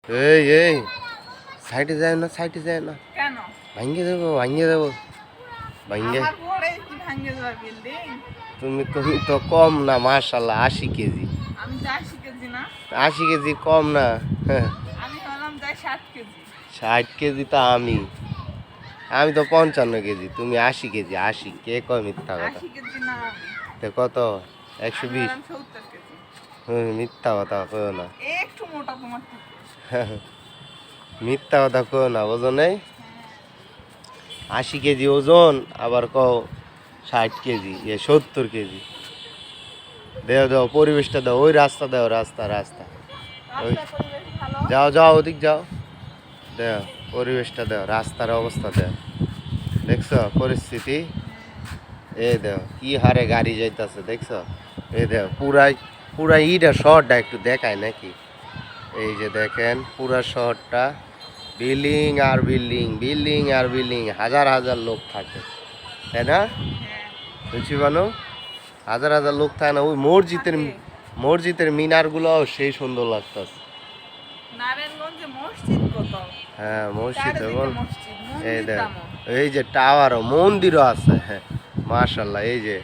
এই এই সাইডে যায় না, সাইডে যায় না, কেন? ভাঙ্গে দেবো, ভাঙ্গে দেবো, ভাঙ্গে। আমার ঘরে কি ভাঙে যাবে বিল্ডিং? তুমি তো কম না, মাশাল্লাহ, 80 কেজি। আমি যা 80 কেজি না, 80 কেজি কম না। হ্যাঁ, আমি হলাম যাই 60 কেজি। 60 কেজি তো আমি আমি তো 55 কেজি, তুমি 80 কেজি। 80 কে কয় মিথ্যা কথা? 80 কেজি না আমি। তো কত? আমি 120? হলাম 70 কেজি। মিথ্যা কথা কয় না। একটু মোটা তোমার থেকে। মিথ্যা কথা কয় না, বোঝো নাই? হ্যাঁ। 80 কেজি ওজন, আবার কও 60 কেজি, 70 কেজি। দেও দাও, পরিবেশটা দাও, ওই রাস্তা দাও, রাস্তা রাস্তা। ওই রাস্তার পরিবেশ ভালো। যাও যাও, ওদিক যাও, দেও পরিবেশটা দাও, রাস্তার অবস্থা দেও। দেখছো পরিস্থিতি? এই দেও কি হারে গাড়ি যাইতাছে, দেখছো? এই দেও পুরাই পুরা ইটা শহরটা একটু দেখায় নাকি? এই যে দেখেন পুরা শহরটা বিল্ডিং আর বিল্ডিং, বিল্ডিং আর বিল্ডিং, হাজার হাজার লোক থাকে, তাই না? হ্যাঁ। বুঝছি বানো, হাজার হাজার লোক থাকে না? ওই মসজিদের থাকে। মসজিদের মিনার গুলাও সেই সুন্দর লাগতাছে। নারায়ণগঞ্জে মসজিদ কত? হ্যাঁ মসজিদ চারিদিকে এবং মসজিদ, এই মন্দির দেখ, তেমন। এই যে টাওয়ারও, মন্দিরও আছে। হ্যাঁ মাশাল্লাহ, এই যে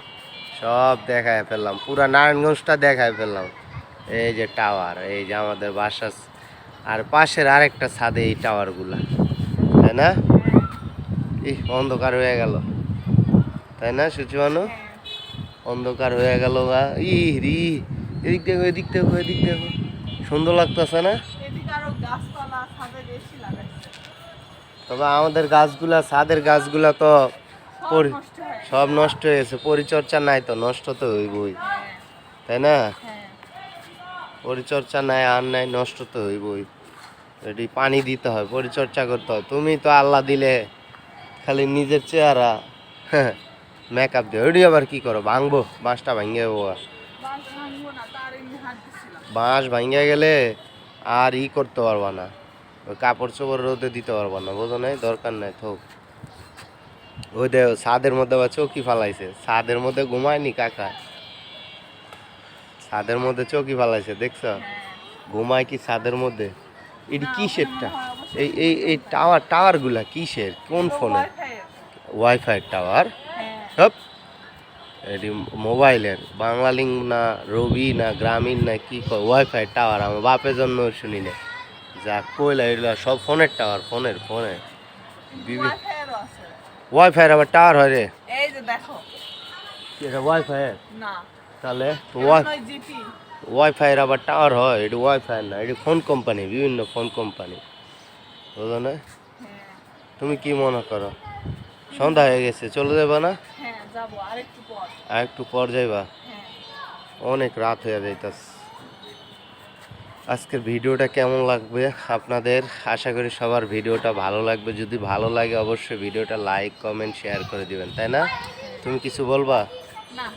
সব দেখায় ফেললাম, পুরা নারায়ণগঞ্জটা দেখায় ফেললাম। এই যে টাওয়ার, এই যে আমাদের বাসা, আর পাশের আরেকটা ছাদে এই টাওয়ারগুলা, তাই না? হ্যাঁ। অন্ধকার হয়ে গেল, তাই না সুচিবানু? হ্যাঁ। অন্ধকার হয়ে গেল গা। রি, এদিক দেখো, এদিক দেখো, এদিক দেখো, সুন্দর লাগতেছে না? এদিকে আরো গাছপালা ছাদে বেশি লাগাইছে। তবে আমাদের গাছগুলা, ছাদের গাছগুলা তো সব নষ্ট হয়ে সব গেছে। নষ্ট হয়ে গেছে, পরিচর্যা নাই তো, নষ্ট তো হইবই, হ্যাঁ। তাই না? হ্যাঁ। পরিচর্যা নাই আর নাই, নষ্ট তো হইবই। এটি পানি দিতে হয়, পরিচর্যা করতে হয়। তুমি তো আল্লাহ দিলে খালি নিজের চেহারা মেকআপ দিয়ে, ওইটি আবার কি করো, ভাঙবো বাঁশটা, ভাঙ্গে যাবো। বাঁশ ভাঙবো না, তার এমনি হাত দিছিলাম। বাঁশ ভাঙ্গে গেলে আর করতে পারবা না, ওই কাপড় চোপড় রোদে দিতে পারবা না, বোঝো নাই? দরকার নাই থোক। ওই দেখ ছাদের মধ্যে আবার চৌকি ফালাইছে, ছাদের মধ্যে ঘুমায়নি কাকা, ছাদের মধ্যে চৌকি ফালাইছে, দেখছ? হ্যাঁ। ঘুমায় কি ছাদের মধ্যে? এটি না, ওখানে কিসেরটা? মনে হয় অবশ্য এই টাওয়ার গুলা কিসের, কোন এগুলো ফোনে? ওয়াইফাই এর। Wifi tower? হ্যাঁ। সব এটি মোবাইলের, বাংলালিংক না, রবি না, গ্রামীণ না, কি কয় ওয়াইফাই টাওয়ার? আমার বাপের জন্য শুনি না, যা কইলা এগুলা সব ফোনের টাওয়ার, ফোনের ফোনের কিন্তু ওয়াইফাই এরও আছে। ওয়াইফাই আবার টাওয়ার হয় রে? এই যে দেখো। এটা ওয়াইফাই? না, তাহলে তো এটা মনে হয় জিপি। ওয়াইফাই আবার টাওয়ার হয়? এটি ওয়াইফাই না, এটি ফোন কোম্পানি, বিভিন্ন ফোন কোম্পানি, বুঝো না? হ্যাঁ। তুমি কি মনে করো সন্ধ্যা হয়ে গেছে, চলে যাবা না? হ্যাঁ, যাবো আরেকটু পর। আর একটু পর যাইবা? হ্যাঁ। অনেক রাত হয়ে যাইতাছে। আজকের ভিডিওটা কেমন লাগবে আপনাদের? আশা করি সবার ভিডিওটা ভালো লাগবে। যদি ভালো লাগে অবশ্যই ভিডিওটা লাইক, কমেন্ট, শেয়ার করে দিবেন, তাই না? তুমি কিছু বলবা? না।